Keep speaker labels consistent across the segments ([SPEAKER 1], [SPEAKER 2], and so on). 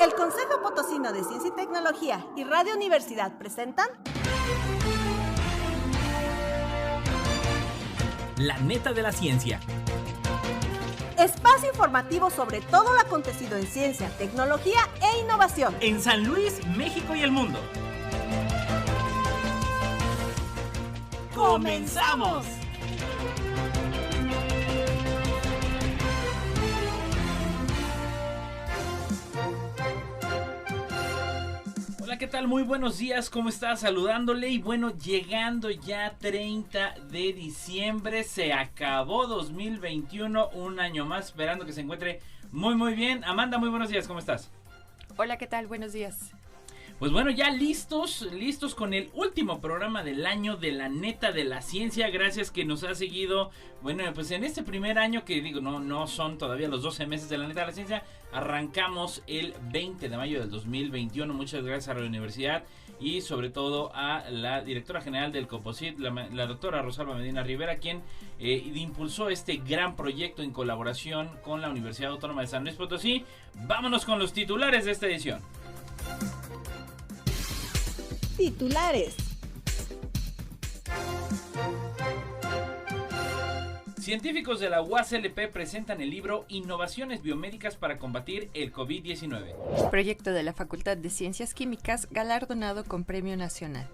[SPEAKER 1] El Consejo Potosino de Ciencia y Tecnología y Radio Universidad presentan
[SPEAKER 2] La Neta de la Ciencia.
[SPEAKER 1] Espacio informativo sobre todo lo acontecido en ciencia, tecnología e innovación
[SPEAKER 2] En San Luis, México y el mundo. ¡Comenzamos! Hola, ¿qué tal? Muy buenos días, ¿cómo estás? Saludándole y bueno, llegando ya 30 de diciembre, se acabó 2021, un año más, esperando que se encuentre muy bien. Amanda, muy buenos días, ¿cómo estás?
[SPEAKER 3] Hola, ¿qué tal? Buenos días.
[SPEAKER 2] Pues bueno, ya listos con el último programa del año de La Neta de la Ciencia. Gracias que nos ha seguido, bueno, pues en este primer año que digo, no son todavía los 12 meses de La Neta de la Ciencia. Arrancamos el 20 de mayo del 2021. Muchas gracias a la universidad y sobre todo a la directora general del COPOCIT, la doctora Rosalba Medina Rivera, quien impulsó este gran proyecto en colaboración con la Universidad Autónoma de San Luis Potosí. Vámonos con los titulares de esta edición.
[SPEAKER 1] titulares.
[SPEAKER 2] Científicos de la UASLP presentan el libro Innovaciones biomédicas para combatir el COVID-19.
[SPEAKER 3] Proyecto de la Facultad de Ciencias Químicas galardonado con Premio Nacional.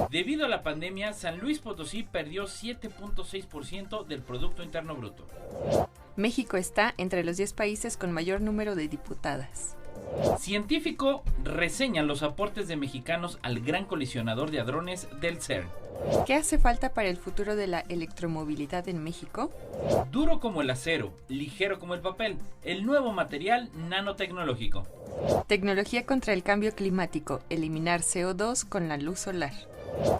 [SPEAKER 2] Debido a la pandemia, San Luis Potosí perdió 7.6% del Producto Interno Bruto.
[SPEAKER 3] México está entre los 10 países con mayor número de diputadas.
[SPEAKER 2] Científico reseña los aportes de mexicanos al gran colisionador de hadrones del CERN.
[SPEAKER 3] ¿Qué hace falta para el futuro de la electromovilidad en México?
[SPEAKER 2] Duro como el acero, ligero como el papel, el nuevo material nanotecnológico.
[SPEAKER 3] Tecnología contra el cambio climático, eliminar CO2 con la luz solar.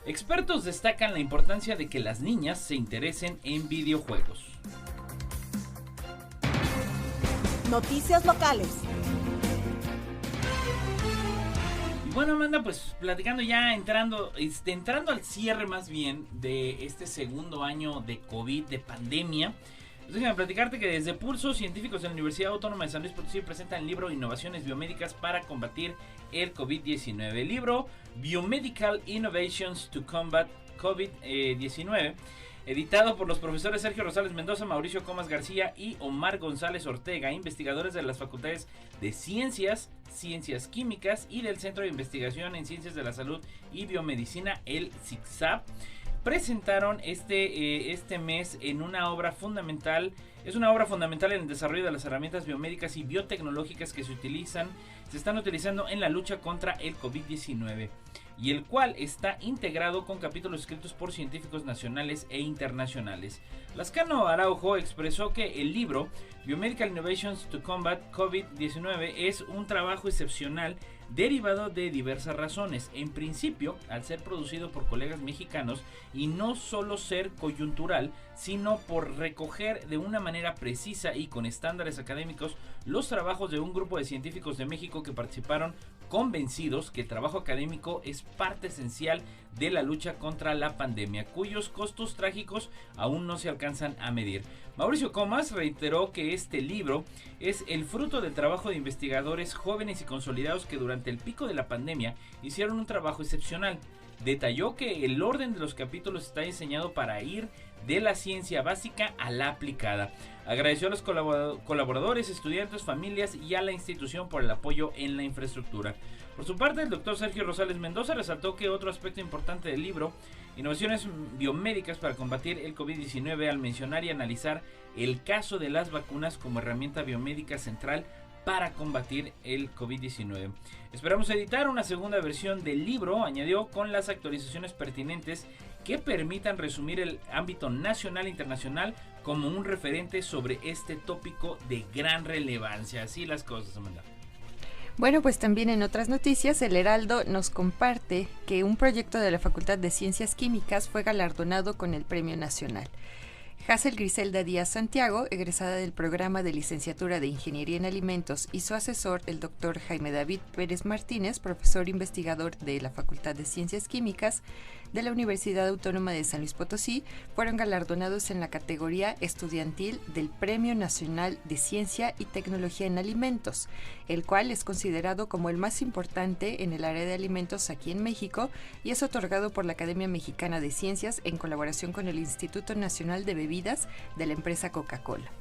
[SPEAKER 2] Expertos destacan la importancia de que las niñas se interesen en videojuegos.
[SPEAKER 1] Noticias locales.
[SPEAKER 2] Bueno, Amanda, pues platicando ya, entrando al cierre más bien de este segundo año de COVID, de pandemia. Pues déjame platicarte que desde Pulso, científicos de la Universidad Autónoma de San Luis Potosí presentan el libro Innovaciones Biomédicas para combatir el COVID-19. El libro Biomedical Innovations to Combat COVID-19, editado por los profesores Sergio Rosales Mendoza, Mauricio Comas García y Omar González Ortega, investigadores de las facultades de Ciencias Químicas y del Centro de Investigación en Ciencias de la Salud y Biomedicina, el CICSAP, presentaron este mes en una obra fundamental. Es una obra fundamental en el desarrollo de las herramientas biomédicas y biotecnológicas que se están utilizando en la lucha contra el COVID-19, y el cual está integrado con capítulos escritos por científicos nacionales e internacionales. Lascano Araujo expresó que el libro Biomedical Innovations to Combat COVID-19 es un trabajo excepcional derivado de diversas razones. En principio, al ser producido por colegas mexicanos y no solo ser coyuntural, sino por recoger de una manera precisa y con estándares académicos los trabajos de un grupo de científicos de México que participaron convencidos que el trabajo académico es parte esencial de la lucha contra la pandemia, cuyos costos trágicos aún no se alcanzan a medir. Mauricio Comas reiteró que este libro es el fruto del trabajo de investigadores jóvenes y consolidados que durante el pico de la pandemia hicieron un trabajo excepcional. Detalló que el orden de los capítulos está diseñado para ir de la ciencia básica a la aplicada. Agradeció a los colaboradores, estudiantes, familias y a la institución por el apoyo en la infraestructura. Por su parte, el doctor Sergio Rosales Mendoza resaltó que otro aspecto importante del libro, Innovaciones Biomédicas para combatir el COVID-19, al mencionar y analizar el caso de las vacunas como herramienta biomédica central para combatir el COVID-19. Esperamos editar una segunda versión del libro, añadió, con las actualizaciones pertinentes que permitan resumir el ámbito nacional e internacional como un referente sobre este tópico de gran relevancia. Así las cosas, Amanda.
[SPEAKER 3] Bueno, pues también en otras noticias, el Heraldo nos comparte que un proyecto de la Facultad de Ciencias Químicas fue galardonado con el Premio Nacional. Hazel Griselda Díaz Santiago, egresada del programa de licenciatura de Ingeniería en Alimentos, y su asesor, el doctor Jaime David Pérez Martínez, profesor investigador de la Facultad de Ciencias Químicas de la Universidad Autónoma de San Luis Potosí, fueron galardonados en la categoría estudiantil del Premio Nacional de Ciencia y Tecnología en Alimentos, el cual es considerado como el más importante en el área de alimentos aquí en México y es otorgado por la Academia Mexicana de Ciencias en colaboración con el Instituto Nacional de Bebidas de la empresa Coca-Cola.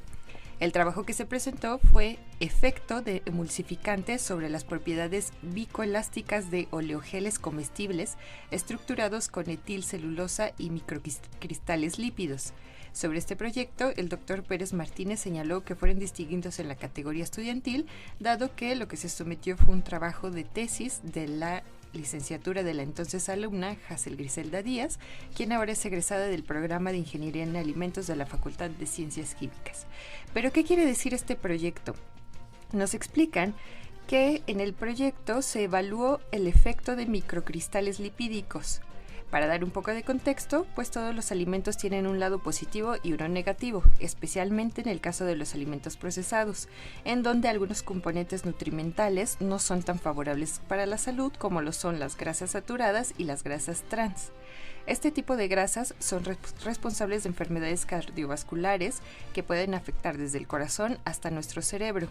[SPEAKER 3] El trabajo que se presentó fue efecto de emulsificantes sobre las propiedades vicoelásticas de oleogeles comestibles estructurados con etilcelulosa y microcristales lípidos. Sobre este proyecto, el doctor Pérez Martínez señaló que fueron distinguidos en la categoría estudiantil, dado que lo que se sometió fue un trabajo de tesis de la licenciatura de la entonces alumna Hazel Griselda Díaz, quien ahora es egresada del programa de Ingeniería en Alimentos de la Facultad de Ciencias Químicas. ¿Pero qué quiere decir este proyecto? Nos explican que en el proyecto se evaluó el efecto de microcristales lipídicos. Para dar un poco de contexto, pues todos los alimentos tienen un lado positivo y uno negativo, especialmente en el caso de los alimentos procesados, en donde algunos componentes nutrimentales no son tan favorables para la salud como lo son las grasas saturadas y las grasas trans. Este tipo de grasas son responsables de enfermedades cardiovasculares que pueden afectar desde el corazón hasta nuestro cerebro.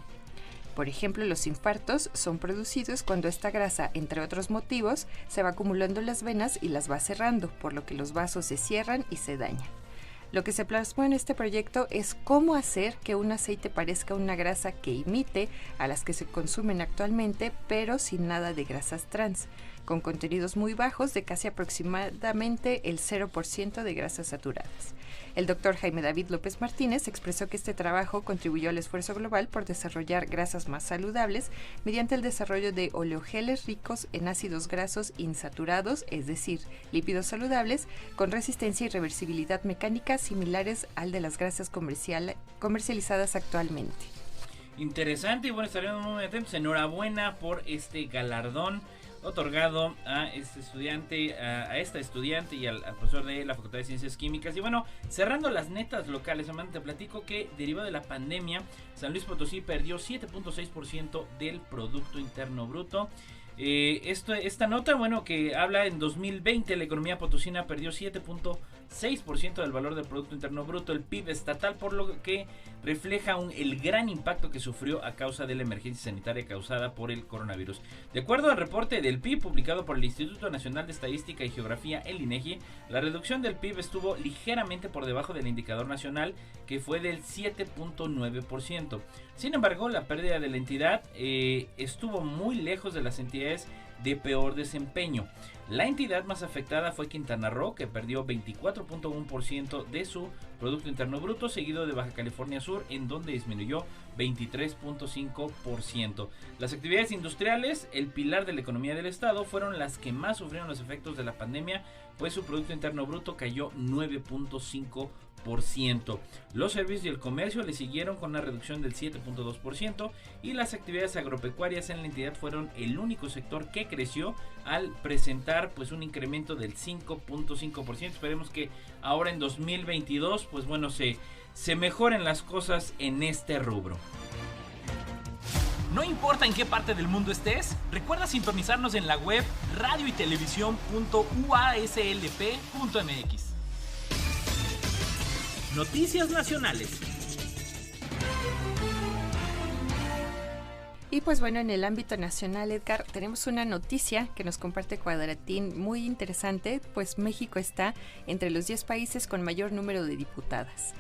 [SPEAKER 3] Por ejemplo, los infartos son producidos cuando esta grasa, entre otros motivos, se va acumulando en las venas y las va cerrando, por lo que los vasos se cierran y se dañan. Lo que se plasmó en este proyecto es cómo hacer que un aceite parezca una grasa que imite a las que se consumen actualmente, pero sin nada de grasas trans, con contenidos muy bajos de casi aproximadamente el 0% de grasas saturadas. El doctor Jaime David López Martínez expresó que este trabajo contribuyó al esfuerzo global por desarrollar grasas más saludables mediante el desarrollo de oleogeles ricos en ácidos grasos insaturados, es decir, lípidos saludables, con resistencia y reversibilidad mecánica similares al de las grasas comercializadas actualmente.
[SPEAKER 2] Interesante y bueno, estaremos muy atentos. Enhorabuena por este galardón otorgado a este estudiante, a esta estudiante y al profesor de la Facultad de Ciencias Químicas. Y bueno, cerrando las netas locales, Amanda, te platico que derivado de la pandemia, San Luis Potosí perdió 7.6% del Producto Interno Bruto. Esta nota, bueno, que habla en 2020 la economía potosina perdió 7.6% del valor del Producto Interno Bruto, el PIB estatal, por lo que refleja el gran impacto que sufrió a causa de la emergencia sanitaria causada por el coronavirus. De acuerdo al reporte del PIB publicado por el Instituto Nacional de Estadística y Geografía, el INEGI, la reducción del PIB estuvo ligeramente por debajo del indicador nacional, que fue del 7.9%. Sin embargo, la pérdida de la entidad estuvo muy lejos de las entidades de peor desempeño. La entidad más afectada fue Quintana Roo, que perdió 24.1% de su Producto Interno Bruto, seguido de Baja California Sur, en donde disminuyó 23.5%. Las actividades industriales, el pilar de la economía del estado, fueron las que más sufrieron los efectos de la pandemia, pues su Producto Interno Bruto cayó 9.5%. Los servicios y el comercio le siguieron con una reducción del 7.2% y las actividades agropecuarias en la entidad fueron el único sector que creció al presentar pues un incremento del 5.5%. Esperemos que ahora en 2022 pues bueno se mejoren las cosas en este rubro.
[SPEAKER 4] No importa en qué parte del mundo estés, recuerda sintonizarnos en la web radioytelevisión.uaslp.mx. Noticias nacionales.
[SPEAKER 3] Y pues bueno, en el ámbito nacional, Edgar, tenemos una noticia que nos comparte Cuadratín muy interesante, pues México está entre los 10 países con mayor número de diputadas.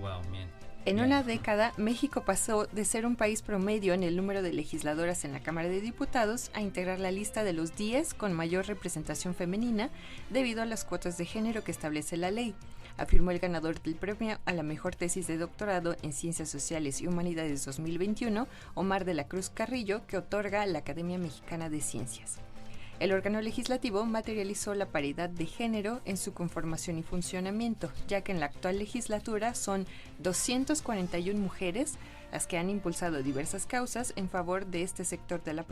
[SPEAKER 2] Wow, bien.
[SPEAKER 3] En una década, México pasó de ser un país promedio en el número de legisladoras en la Cámara de Diputados a integrar la lista de los 10 con mayor representación femenina debido a las cuotas de género que establece la ley, afirmó el ganador del premio a la mejor tesis de doctorado en Ciencias Sociales y Humanidades 2021, Omar de la Cruz Carrillo, que otorga la Academia Mexicana de Ciencias. El órgano legislativo materializó la paridad de género en su conformación y funcionamiento, ya que en la actual legislatura son 241 mujeres las que han impulsado diversas causas en favor de este sector de la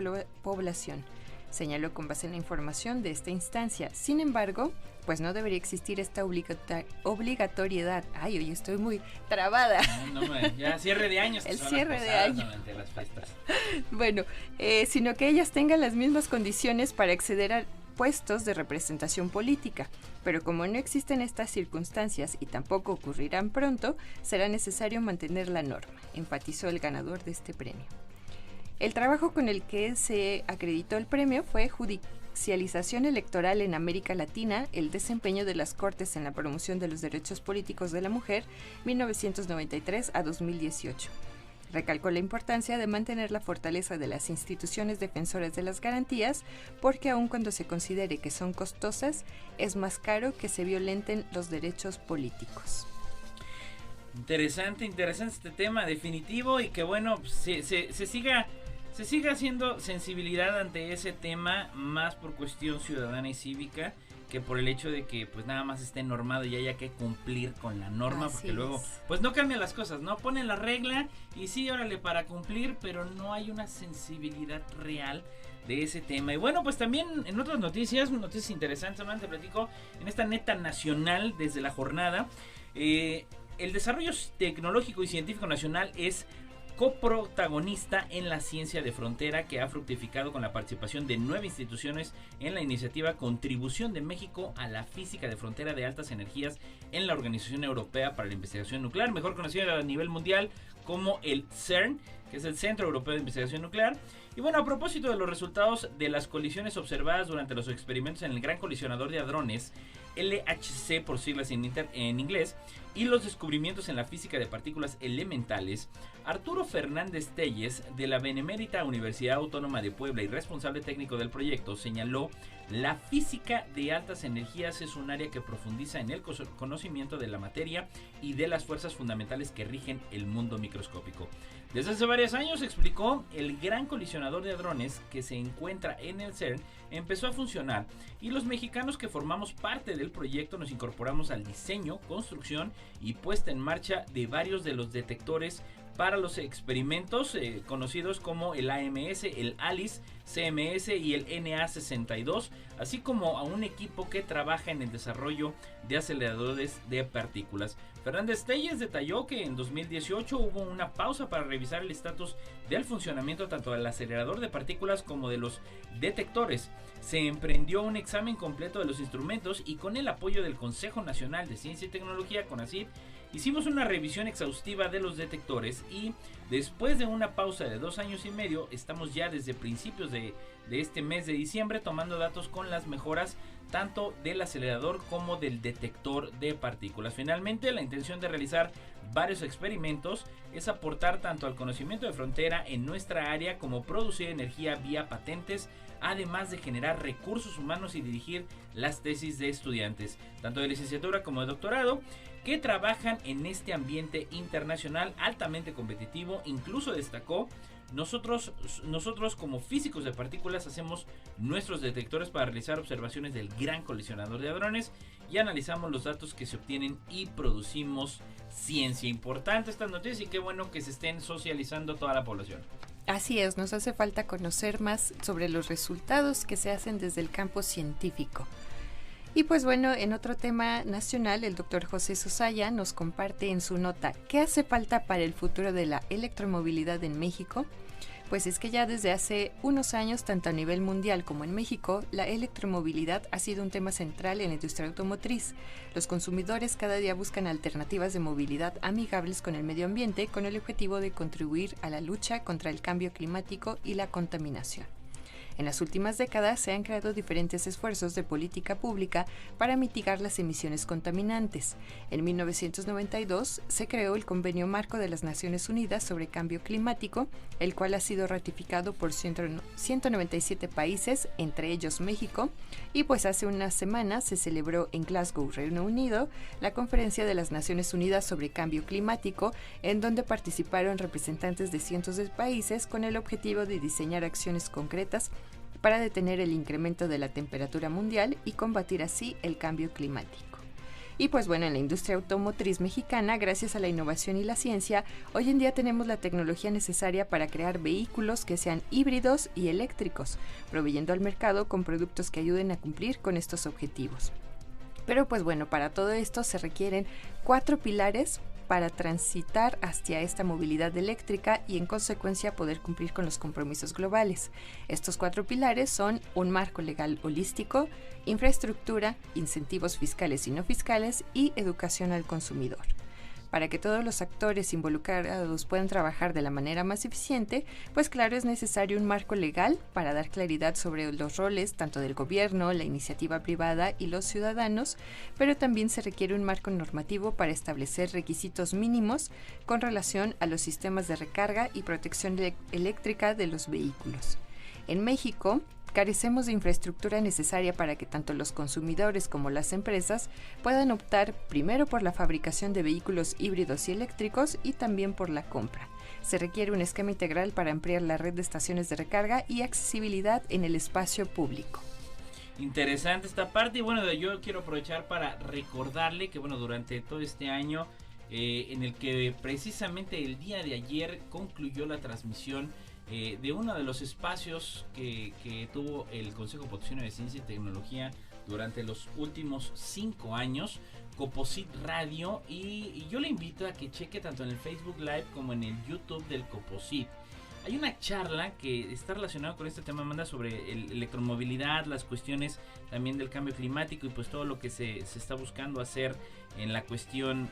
[SPEAKER 3] población. señaló con base en la información de esta instancia. Sin embargo, pues no debería existir esta obligatoriedad. Ay, oye, estoy muy trabada.
[SPEAKER 2] Ya cierre de años.
[SPEAKER 3] El cierre de año.
[SPEAKER 2] Durante las fiestas.
[SPEAKER 3] Bueno, sino que ellas tengan las mismas condiciones para acceder a puestos de representación política, pero como no existen estas circunstancias y tampoco ocurrirán pronto, será necesario mantener la norma, enfatizó el ganador de este premio. El trabajo con el que se acreditó el premio fue Judicialización electoral en América Latina, el desempeño de las Cortes en la promoción de los derechos políticos de la mujer, 1993 a 2018. Recalcó la importancia de mantener la fortaleza de las instituciones defensoras de las garantías, porque aun cuando se considere que son costosas, es más caro que se violenten los derechos políticos.
[SPEAKER 2] Interesante este tema, definitivo, y que bueno, se siga haciendo sensibilidad ante ese tema, más por cuestión ciudadana y cívica que por el hecho de que pues nada más esté normado y haya que cumplir con la norma. Así porque es. Luego pues no cambian las cosas, ¿no? Ponen la regla y sí, órale, para cumplir, pero no hay una sensibilidad real de ese tema. Y bueno, pues también en otras noticias interesantes, solamente platico en esta neta nacional desde la jornada. El desarrollo tecnológico y científico nacional es coprotagonista en la ciencia de frontera, que ha fructificado con la participación de 9 instituciones en la iniciativa Contribución de México a la Física de Frontera de Altas Energías en la Organización Europea para la Investigación Nuclear, mejor conocida a nivel mundial como el CERN, que es el Centro Europeo de Investigación Nuclear. Y bueno, a propósito de los resultados de las colisiones observadas durante los experimentos en el Gran Colisionador de Hadrones, LHC por siglas en inglés, y los descubrimientos en la física de partículas elementales, Arturo Fernández Telles, de la Benemérita Universidad Autónoma de Puebla y responsable técnico del proyecto, señaló: la física de altas energías es un área que profundiza en el conocimiento de la materia y de las fuerzas fundamentales que rigen el mundo microscópico. Desde hace varios años, explicó, el Gran Colisionador de Hadrones, que se encuentra en el CERN, empezó a funcionar, y los mexicanos que formamos parte del proyecto nos incorporamos al diseño, construcción y puesta en marcha de varios de los detectores para los experimentos conocidos como el AMS, el ALICE, CMS y el NA62, así como a un equipo que trabaja en el desarrollo de aceleradores de partículas. Fernández Telles detalló que en 2018 hubo una pausa para revisar el estatus del funcionamiento tanto del acelerador de partículas como de los detectores. Se emprendió un examen completo de los instrumentos y con el apoyo del Consejo Nacional de Ciencia y Tecnología, CONACYT, hicimos una revisión exhaustiva de los detectores y después de una pausa de 2 años y medio, estamos ya desde principios de este mes de diciembre tomando datos con las mejoras tanto del acelerador como del detector de partículas. Finalmente, la intención de realizar varios experimentos es aportar tanto al conocimiento de frontera en nuestra área como producir energía vía patentes, además de generar recursos humanos y dirigir las tesis de estudiantes, tanto de licenciatura como de doctorado, que trabajan en este ambiente internacional altamente competitivo. Incluso destacó: nosotros como físicos de partículas hacemos nuestros detectores para realizar observaciones del Gran Colisionador de Hadrones y analizamos los datos que se obtienen y producimos ciencia. Importante estas noticias y qué bueno que se estén socializando toda la población.
[SPEAKER 3] Así es, nos hace falta conocer más sobre los resultados que se hacen desde el campo científico. Y pues bueno, en otro tema nacional, el doctor José Sosaya nos comparte en su nota ¿qué hace falta para el futuro de la electromovilidad en México? Pues es que ya desde hace unos años, tanto a nivel mundial como en México, la electromovilidad ha sido un tema central en la industria automotriz. Los consumidores cada día buscan alternativas de movilidad amigables con el medio ambiente, con el objetivo de contribuir a la lucha contra el cambio climático y la contaminación. En las últimas décadas se han creado diferentes esfuerzos de política pública para mitigar las emisiones contaminantes. En 1992 se creó el Convenio Marco de las Naciones Unidas sobre Cambio Climático, el cual ha sido ratificado por 197 países, entre ellos México, y pues hace unas semanas se celebró en Glasgow, Reino Unido, la Conferencia de las Naciones Unidas sobre Cambio Climático, en donde participaron representantes de cientos de países con el objetivo de diseñar acciones concretas para detener el incremento de la temperatura mundial y combatir así el cambio climático. Y pues bueno, en la industria automotriz mexicana, gracias a la innovación y la ciencia, hoy en día tenemos la tecnología necesaria para crear vehículos que sean híbridos y eléctricos, proveyendo al mercado con productos que ayuden a cumplir con estos objetivos. Pero pues bueno, para todo esto se requieren 4 pilares para transitar hacia esta movilidad eléctrica y en consecuencia poder cumplir con los compromisos globales. Estos 4 pilares son un marco legal holístico, infraestructura, incentivos fiscales y no fiscales y educación al consumidor. Para que todos los actores involucrados puedan trabajar de la manera más eficiente, pues claro, es necesario un marco legal para dar claridad sobre los roles tanto del gobierno, la iniciativa privada y los ciudadanos, pero también se requiere un marco normativo para establecer requisitos mínimos con relación a los sistemas de recarga y protección eléctrica de los vehículos. En México, carecemos de infraestructura necesaria para que tanto los consumidores como las empresas puedan optar primero por la fabricación de vehículos híbridos y eléctricos y también por la compra. Se requiere un esquema integral para ampliar la red de estaciones de recarga y accesibilidad en el espacio público.
[SPEAKER 2] Interesante esta parte, y bueno, yo quiero aprovechar para recordarle que bueno, durante todo este año en el que precisamente el día de ayer concluyó la transmisión de uno de los espacios que tuvo el Consejo Potosino de Ciencia y Tecnología durante los últimos 5 años, Coposit Radio, y yo le invito a que cheque tanto en el Facebook Live como en el YouTube del Coposit. Hay una charla que está relacionada con este tema, Amanda, sobre electromovilidad, las cuestiones también del cambio climático y pues todo lo que se está buscando hacer en la cuestión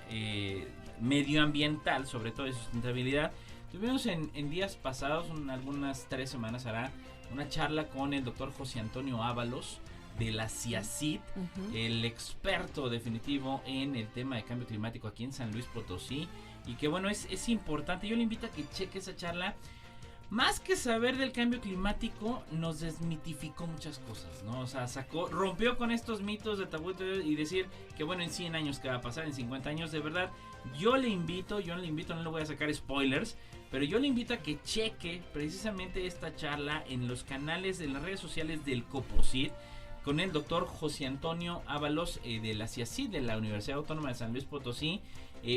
[SPEAKER 2] medioambiental, sobre todo de sustentabilidad. Tuvimos en días pasados, algunas 3 semanas hará, una charla con el doctor José Antonio Ábalos de la CIACIT, el experto definitivo en el tema de cambio climático aquí en San Luis Potosí, y que bueno, es importante. Yo le invito a que cheque esa charla. Más que saber del cambio climático, nos desmitificó muchas cosas, ¿no? O sea, rompió con estos mitos de tabú y decir que bueno, en 100 años, ¿qué va a pasar? En 50 años, de verdad, yo le invito, no le voy a sacar spoilers, pero yo le invito a que cheque precisamente esta charla en los canales, en las redes sociales del Coposit, con el doctor José Antonio Ábalos de la CIACIT, de la Universidad Autónoma de San Luis Potosí,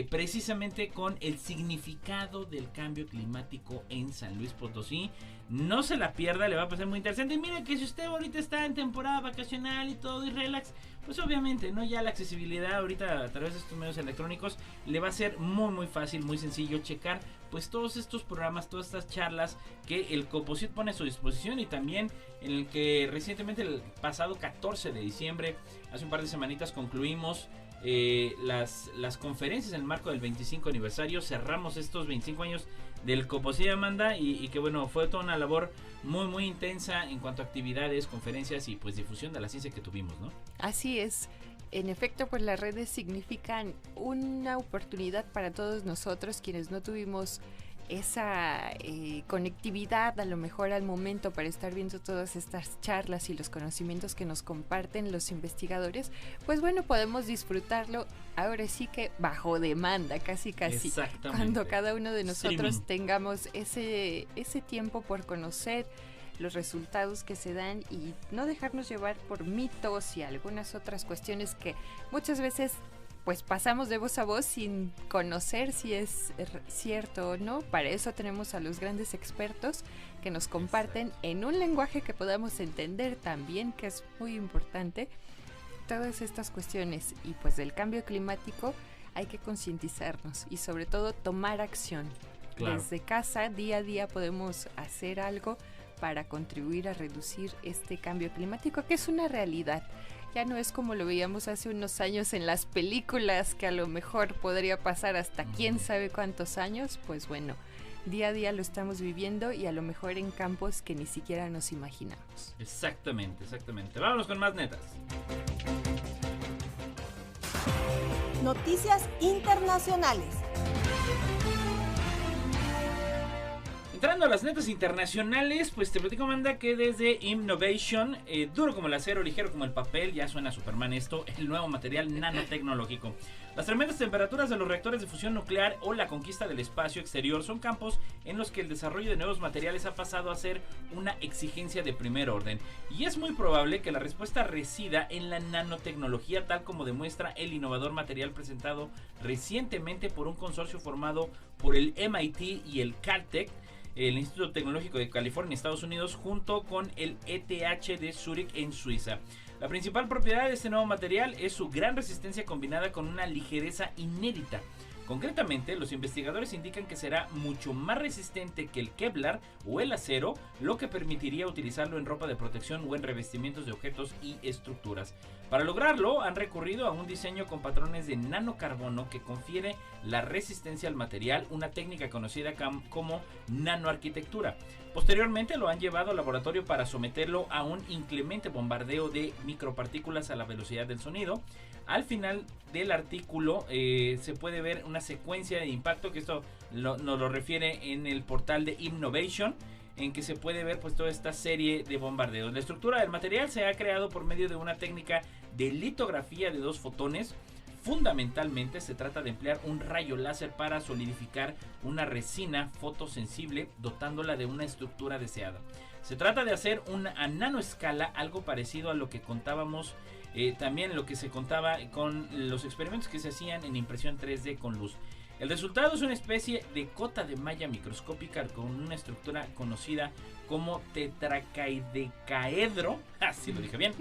[SPEAKER 2] precisamente con el significado del cambio climático en San Luis Potosí. No se la pierda, le va a pasar muy interesante. Y mire que si usted ahorita está en temporada vacacional y todo y relax, pues obviamente, ¿no? Ya la accesibilidad ahorita a través de estos medios electrónicos le va a ser muy fácil, muy sencillo checar pues todos estos programas, todas estas charlas que el Coposit pone a su disposición, y también en el que recientemente, el pasado 14 de diciembre, hace un par de semanitas, concluimos las conferencias en el marco del 25 aniversario. Cerramos estos 25 años del Coposit, Amanda, y que bueno, fue toda una labor muy intensa en cuanto a actividades, conferencias y pues difusión de la ciencia que tuvimos, ¿no?
[SPEAKER 3] Así es. En efecto, pues las redes significan una oportunidad para todos nosotros quienes no tuvimos esa conectividad a lo mejor al momento para estar viendo todas estas charlas y los conocimientos que nos comparten los investigadores. Pues bueno, podemos disfrutarlo ahora sí que bajo demanda, casi cuando cada uno de nosotros tengamos ese tiempo por conocer los resultados que se dan y no dejarnos llevar por mitos y algunas otras cuestiones que muchas veces pues pasamos de voz a voz sin conocer si es cierto o no. Para eso tenemos a los grandes expertos que nos comparten en un lenguaje que podamos entender también, que es muy importante, todas estas cuestiones. Y pues del cambio climático hay que concientizarnos y sobre todo tomar acción. Claro. Desde casa, día a día podemos hacer algo para contribuir a reducir este cambio climático, que es una realidad. Ya no es como lo veíamos hace unos años en las películas, que a lo mejor podría pasar hasta quién sabe cuántos años. Pues bueno, día a día lo estamos viviendo y a lo mejor en campos que ni siquiera nos imaginamos.
[SPEAKER 2] Exactamente. Vámonos con más netas.
[SPEAKER 1] Noticias internacionales.
[SPEAKER 2] entrando a las netas internacionales, pues te platico, Amanda, que desde Innovation, duro como el acero, ligero como el papel, ya suena Superman esto, el nuevo material nanotecnológico. Las tremendas temperaturas de los reactores de fusión nuclear o la conquista del espacio exterior son campos en los que el desarrollo de nuevos materiales ha pasado a ser una exigencia de primer orden. Y es muy probable que la respuesta resida en la nanotecnología, tal como demuestra el innovador material presentado recientemente por un consorcio formado por el MIT y el Caltech, el Instituto Tecnológico de California, Estados Unidos, junto con el ETH de Zúrich en Suiza. La principal propiedad de este nuevo material es su gran resistencia combinada con una ligereza inédita. Concretamente, los investigadores indican que será mucho más resistente que el Kevlar o el acero, lo que permitiría utilizarlo en ropa de protección o en revestimientos de objetos y estructuras. Para lograrlo, han recurrido a un diseño con patrones de nanocarbono que confiere la resistencia al material, una técnica conocida como nanoarquitectura. Posteriormente lo han llevado al laboratorio para someterlo a un inclemente bombardeo de micropartículas a la velocidad del sonido. Al final del artículo se puede ver una secuencia de impacto, que esto nos lo refiere en el portal de Innovation, en que se puede ver pues toda esta serie de bombardeos. La estructura del material se ha creado por medio de una técnica de litografía de 2 fotones. Fundamentalmente se trata de emplear un rayo láser para solidificar una resina fotosensible, dotándola de una estructura deseada. Se trata de hacer a nanoescala, algo parecido a lo que contábamos también lo que se contaba con los experimentos que se hacían en impresión 3D con luz. El resultado es una especie de cota de malla microscópica con una estructura conocida como tetracaedecaedro, así lo dije bien,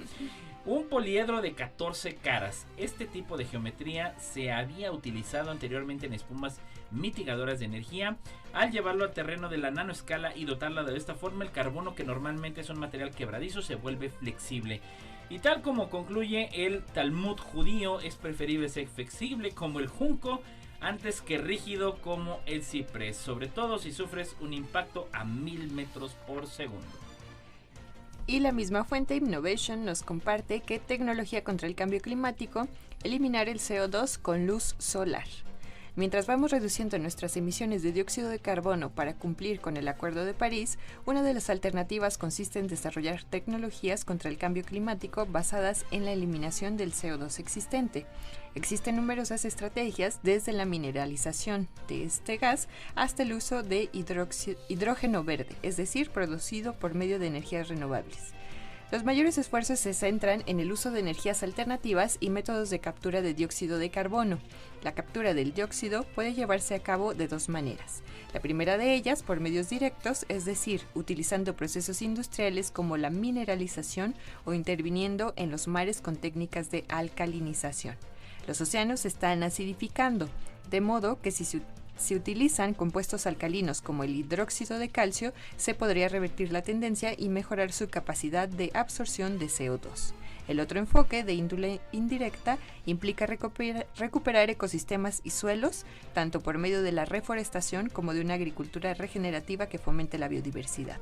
[SPEAKER 2] un poliedro de 14 caras. Este tipo de geometría se había utilizado anteriormente en espumas mitigadoras de energía. Al llevarlo al terreno de la nanoescala y dotarla de esta forma, el carbono, que normalmente es un material quebradizo, se vuelve flexible. Y tal como concluye el Talmud judío, es preferible ser flexible como el junco antes que rígido como el ciprés, sobre todo si sufres un impacto a 1000 metros por segundo.
[SPEAKER 3] Y la misma fuente Innovation nos comparte que tecnología contra el cambio climático, eliminar el CO2 con luz solar. Mientras vamos reduciendo nuestras emisiones de dióxido de carbono para cumplir con el Acuerdo de París, una de las alternativas consiste en desarrollar tecnologías contra el cambio climático basadas en la eliminación del CO2 existente. Existen numerosas estrategias, desde la mineralización de este gas hasta el uso de hidrógeno verde, es decir, producido por medio de energías renovables. Los mayores esfuerzos se centran en el uso de energías alternativas y métodos de captura de dióxido de carbono. La captura del dióxido puede llevarse a cabo de 2 maneras. La primera de ellas por medios directos, es decir, utilizando procesos industriales como la mineralización o interviniendo en los mares con técnicas de alcalinización. Los océanos se están acidificando, de modo que si se utilizan compuestos alcalinos como el hidróxido de calcio, se podría revertir la tendencia y mejorar su capacidad de absorción de CO2. El otro enfoque, de índole indirecta, implica recuperar ecosistemas y suelos, tanto por medio de la reforestación como de una agricultura regenerativa que fomente la biodiversidad.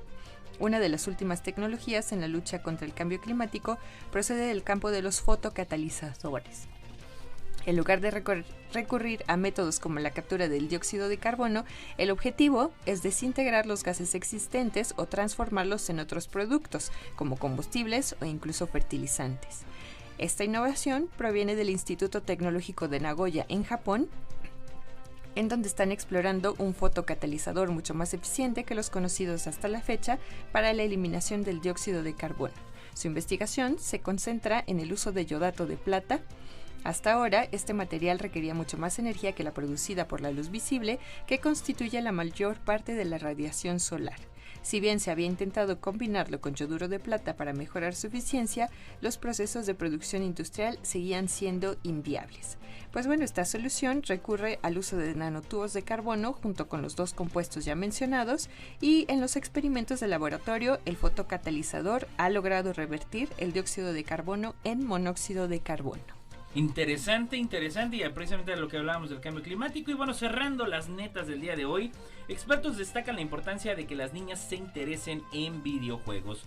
[SPEAKER 3] Una de las últimas tecnologías en la lucha contra el cambio climático procede del campo de los fotocatalizadores. En lugar de recurrir a métodos como la captura del dióxido de carbono, el objetivo es desintegrar los gases existentes o transformarlos en otros productos, como combustibles o incluso fertilizantes. Esta innovación proviene del Instituto Tecnológico de Nagoya, en Japón, en donde están explorando un fotocatalizador mucho más eficiente que los conocidos hasta la fecha para la eliminación del dióxido de carbono. Su investigación se concentra en el uso de iodato de plata. Hasta ahora, este material requería mucho más energía que la producida por la luz visible, que constituye la mayor parte de la radiación solar. Si bien se había intentado combinarlo con yoduro de plata para mejorar su eficiencia, los procesos de producción industrial seguían siendo inviables. Pues bueno, esta solución recurre al uso de nanotubos de carbono junto con los 2 compuestos ya mencionados, y en los experimentos de laboratorio, el fotocatalizador ha logrado revertir el dióxido de carbono en monóxido de carbono.
[SPEAKER 2] Interesante, y precisamente de lo que hablábamos del cambio climático. Y bueno, cerrando las netas del día de hoy, expertos destacan la importancia de que las niñas se interesen en videojuegos.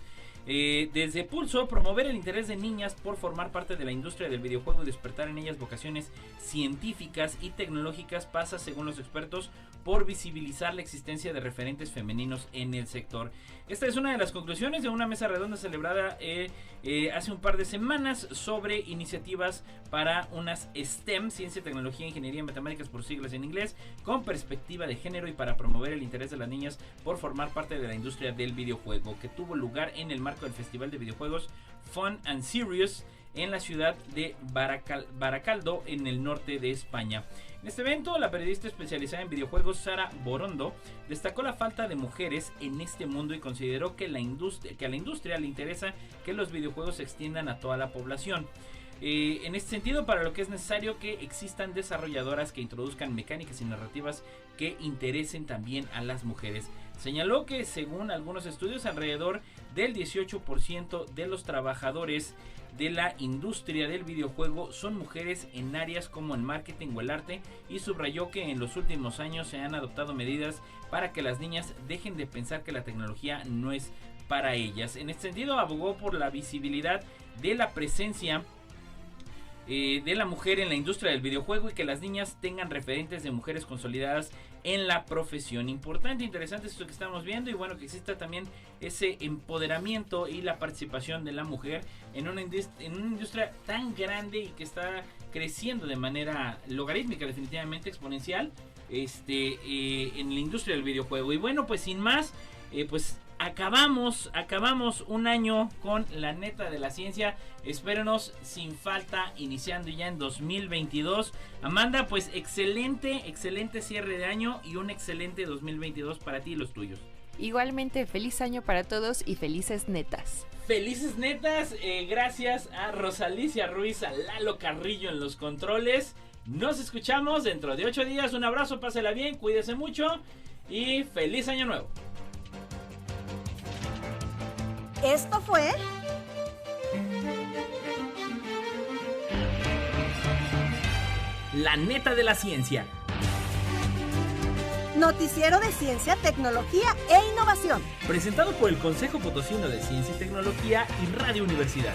[SPEAKER 2] Desde Pulso, promover el interés de niñas por formar parte de la industria del videojuego y despertar en ellas vocaciones científicas y tecnológicas pasa, según los expertos, por visibilizar la existencia de referentes femeninos en el sector. Esta es una de las conclusiones de una mesa redonda celebrada hace un par de semanas sobre iniciativas para unas STEM, ciencia, tecnología, ingeniería y matemáticas por siglas en inglés, con perspectiva de género y para promover el interés de las niñas por formar parte de la industria del videojuego, que tuvo lugar en el marco del Festival de Videojuegos Fun and Serious en la ciudad de Baracaldo, en el norte de España. En este evento, la periodista especializada en videojuegos Sara Borondo destacó la falta de mujeres en este mundo y consideró que a la industria le interesa que los videojuegos se extiendan a toda la población. En este sentido, para lo que es necesario que existan desarrolladoras que introduzcan mecánicas y narrativas que interesen también a las mujeres. Señaló que según algunos estudios, alrededor del 18% de los trabajadores de la industria del videojuego son mujeres en áreas como el marketing o el arte, y subrayó que en los últimos años se han adoptado medidas para que las niñas dejen de pensar que la tecnología no es para ellas. En este sentido, abogó por la visibilidad de la presencia de la mujer en la industria del videojuego y que las niñas tengan referentes de mujeres consolidadas en la profesión. Importante, interesante esto que estamos viendo, y bueno, que exista también ese empoderamiento y la participación de la mujer en una industria tan grande y que está creciendo de manera logarítmica, definitivamente exponencial, en la industria del videojuego. Y bueno, pues sin más, pues acabamos un año con la neta de la ciencia. Espérenos sin falta, iniciando ya en 2022. Amanda, pues excelente cierre de año y un excelente 2022 para ti y los tuyos.
[SPEAKER 3] Igualmente, feliz año para todos y felices netas.
[SPEAKER 2] Felices netas, gracias a Rosalicia Ruiz, a Lalo Carrillo en los controles. Nos escuchamos dentro de 8 días. Un abrazo, pásela bien, cuídese mucho y feliz año nuevo.
[SPEAKER 1] Esto fue
[SPEAKER 4] La neta de la ciencia.
[SPEAKER 1] Noticiero de Ciencia, Tecnología e Innovación.
[SPEAKER 4] Presentado por el Consejo Potosino de Ciencia y Tecnología y Radio Universidad.